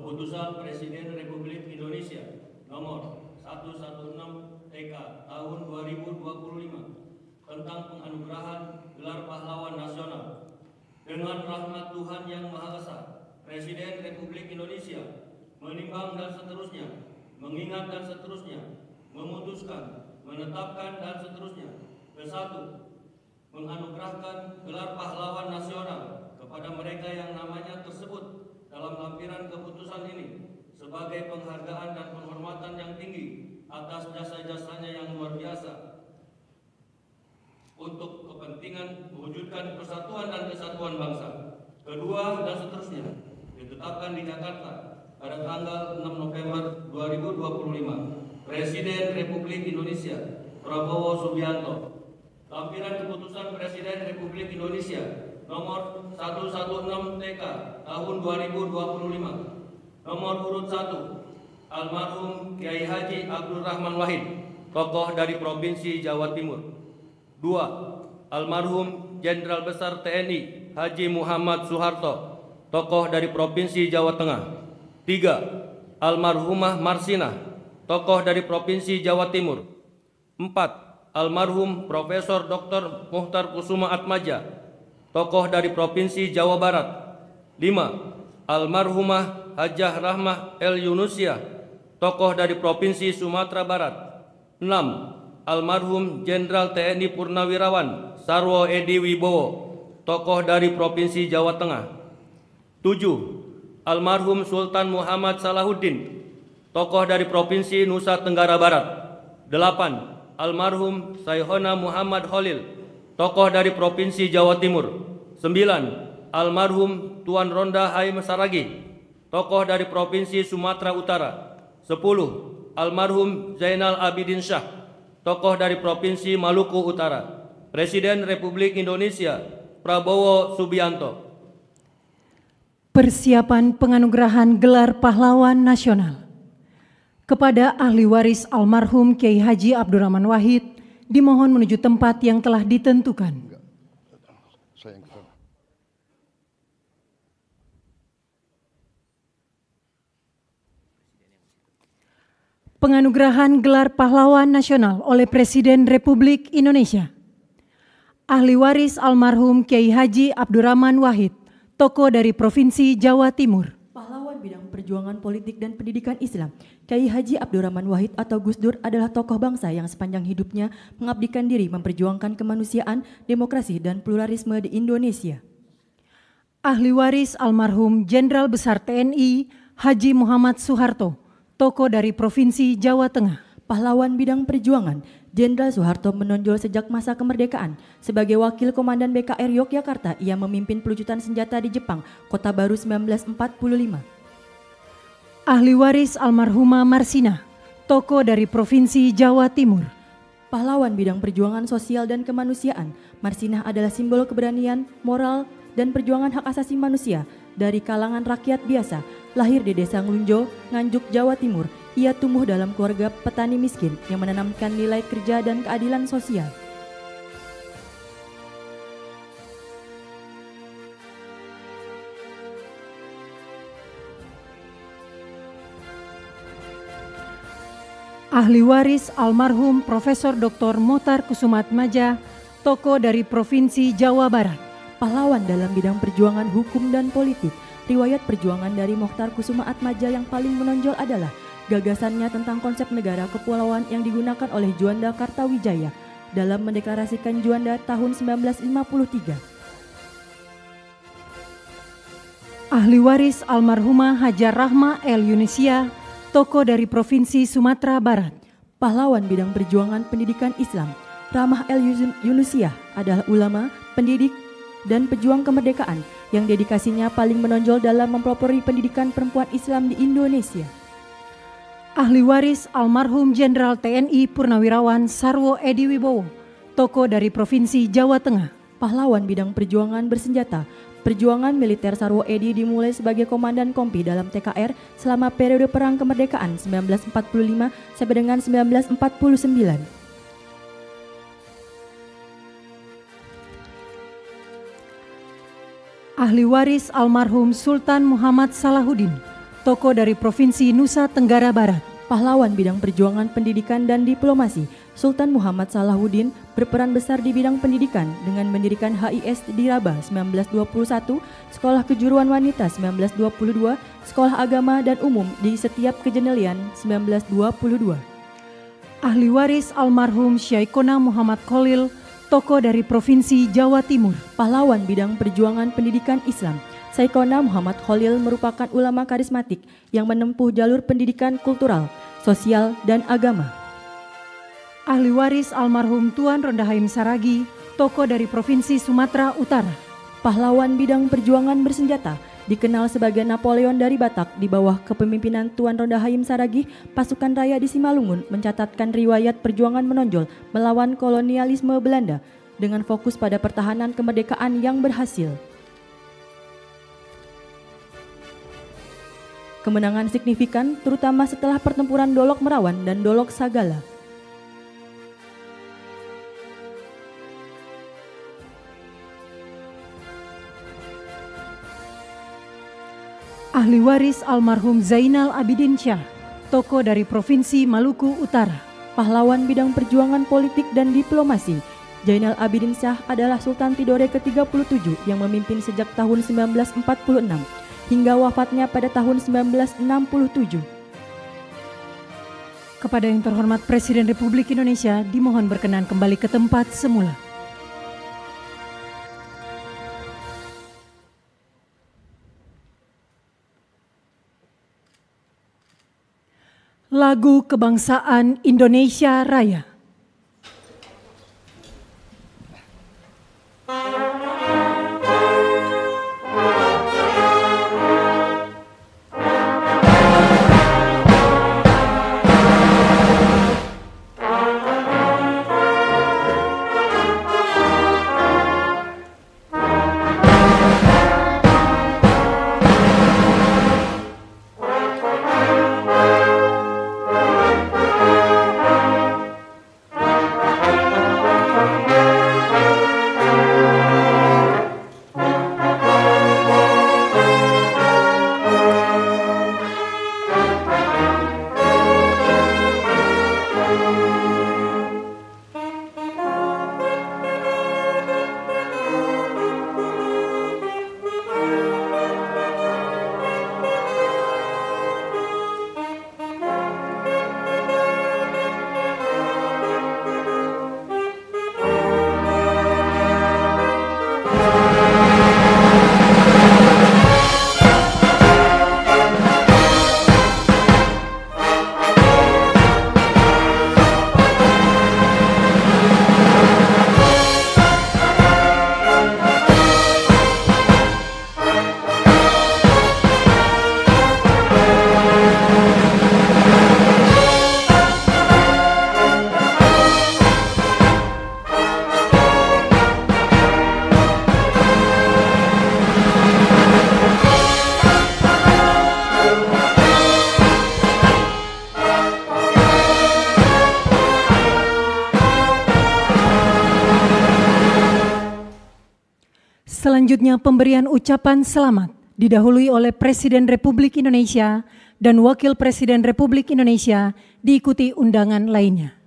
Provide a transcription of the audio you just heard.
Keputusan Presiden Republik Indonesia nomor 116 TK tahun 2025 tentang penganugerahan gelar pahlawan nasional. Dengan rahmat Tuhan Yang Maha Esa, Presiden Republik Indonesia menimbang dan seterusnya, mengingat dan seterusnya, memutuskan, menetapkan dan seterusnya. Ke-1, menganugerahkan gelar pahlawan nasional kepada mereka yang namanya tersebut dalam lampiran keputusan ini sebagai penghargaan dan penghormatan yang tinggi atas jasa-jasanya yang luar biasa untuk kepentingan mewujudkan persatuan dan kesatuan bangsa. Kedua, dan seterusnya, ditetapkan di Jakarta pada tanggal 6 November 2025. Presiden Republik Indonesia Prabowo Subianto. Lampiran keputusan Presiden Republik Indonesia nomor 116 TK tahun 2025. Nomor urut 1, almarhum Kiai Haji Abdul Rahman Wahid, tokoh dari Provinsi Jawa Timur. 2. Almarhum Jenderal Besar TNI Haji Muhammad Soeharto, tokoh dari Provinsi Jawa Tengah. 3. Almarhumah Marsinah, tokoh dari Provinsi Jawa Timur. 4. Almarhum Profesor Dr. Muhtar Kusuma Atmaja, tokoh dari Provinsi Jawa Barat. 5. Almarhumah Hajah Rahmah El Yunusia, tokoh dari Provinsi Sumatera Barat. 6. Almarhum Jenderal TNI Purnawirawan Sarwo Edi Wibowo, tokoh dari Provinsi Jawa Tengah. 7. Almarhum Sultan Muhammad Salahuddin, tokoh dari Provinsi Nusa Tenggara Barat. 8. Almarhum Sayhona Muhammad Khalil, tokoh dari Provinsi Jawa Timur. 9. Almarhum Tuan Ronda Haim Saragih, tokoh dari Provinsi Sumatera Utara. 10. Almarhum Zainal Abidin Shah, tokoh dari Provinsi Maluku Utara. Presiden Republik Indonesia Prabowo Subianto. Persiapan penganugerahan gelar pahlawan nasional kepada ahli waris almarhum Kiai Haji Abdurrahman Wahid dimohon menuju tempat yang telah ditentukan. Penganugerahan gelar pahlawan nasional oleh Presiden Republik Indonesia. Ahli waris almarhum Kiai Haji Abdurrahman Wahid, tokoh dari Provinsi Jawa Timur. Pahlawan bidang perjuangan politik dan pendidikan Islam, Kiai Haji Abdurrahman Wahid atau Gus Dur adalah tokoh bangsa yang sepanjang hidupnya mengabdikan diri memperjuangkan kemanusiaan, demokrasi, dan pluralisme di Indonesia. Ahli waris almarhum Jenderal Besar TNI Haji Muhammad Soeharto, tokoh dari Provinsi Jawa Tengah. Pahlawan bidang perjuangan, Jenderal Soeharto menonjol sejak masa kemerdekaan. Sebagai wakil komandan BKR Yogyakarta, ia memimpin pelucutan senjata di Jepang, Kota Baru 1945. Ahli waris almarhumah Marsinah, tokoh dari Provinsi Jawa Timur. Pahlawan bidang perjuangan sosial dan kemanusiaan, Marsinah adalah simbol keberanian, moral, dan perjuangan hak asasi manusia dari kalangan rakyat biasa. Lahir di Desa Nglunjo, Nganjuk, Jawa Timur, ia tumbuh dalam keluarga petani miskin yang menanamkan nilai kerja dan keadilan sosial. Ahli waris almarhum Profesor Dr. Muhtar Kusuma Atmaja, tokoh dari Provinsi Jawa Barat. Pahlawan dalam bidang perjuangan hukum dan politik. Riwayat perjuangan dari Muhtar Kusuma Atmaja yang paling menonjol adalah gagasannya tentang konsep negara kepulauan yang digunakan oleh Juanda Kartawijaya dalam mendeklarasikan Juanda tahun 1953. Ahli waris almarhumah Hajah Rahmah El Yunusia, tokoh dari Provinsi Sumatera Barat. Pahlawan bidang perjuangan pendidikan Islam, Rahmah El Yunusia adalah ulama, pendidik, dan pejuang kemerdekaan yang dedikasinya paling menonjol dalam mempelopori pendidikan perempuan Islam di Indonesia. Ahli waris almarhum Jenderal TNI Purnawirawan Sarwo Edi Wibowo, tokoh dari Provinsi Jawa Tengah. Pahlawan bidang perjuangan bersenjata, perjuangan militer Sarwo Edi dimulai sebagai komandan kompi dalam TKR selama periode Perang Kemerdekaan 1945 sampai dengan 1949. Ahli waris almarhum Sultan Muhammad Salahuddin, tokoh dari Provinsi Nusa Tenggara Barat. Pahlawan bidang perjuangan pendidikan dan diplomasi, Sultan Muhammad Salahuddin berperan besar di bidang pendidikan dengan mendirikan HIS di Rabah 1921, Sekolah Kejuruan Wanita 1922, Sekolah Agama dan Umum di setiap Kejenelian 1922. Ahli waris almarhum Syaikona Muhammad Khalil, tokoh dari Provinsi Jawa Timur. Pahlawan bidang perjuangan pendidikan Islam, Syaikona Muhammad Khalil merupakan ulama karismatik yang menempuh jalur pendidikan kultural, sosial, dan agama. Ahli waris almarhum Tuan Rondahayim Saragih, tokoh dari Provinsi Sumatera Utara. Pahlawan bidang perjuangan bersenjata, dikenal sebagai Napoleon dari Batak di bawah kepemimpinan Tuan Rondahayim Saragih, pasukan raya di Simalungun mencatatkan riwayat perjuangan menonjol melawan kolonialisme Belanda dengan fokus pada pertahanan kemerdekaan yang berhasil. Kemenangan signifikan terutama setelah pertempuran Dolok Merawan dan Dolok Sagala. Ahli waris almarhum Zainal Abidin Syah, tokoh dari Provinsi Maluku Utara. Pahlawan bidang perjuangan politik dan diplomasi, Zainal Abidin Syah adalah Sultan Tidore ke-37 yang memimpin sejak tahun 1946 hingga wafatnya pada tahun 1967. Kepada yang terhormat Presiden Republik Indonesia dimohon berkenan kembali ke tempat semula. Lagu Kebangsaan Indonesia Raya. Selanjutnya pemberian ucapan selamat didahului oleh Presiden Republik Indonesia dan Wakil Presiden Republik Indonesia diikuti undangan lainnya.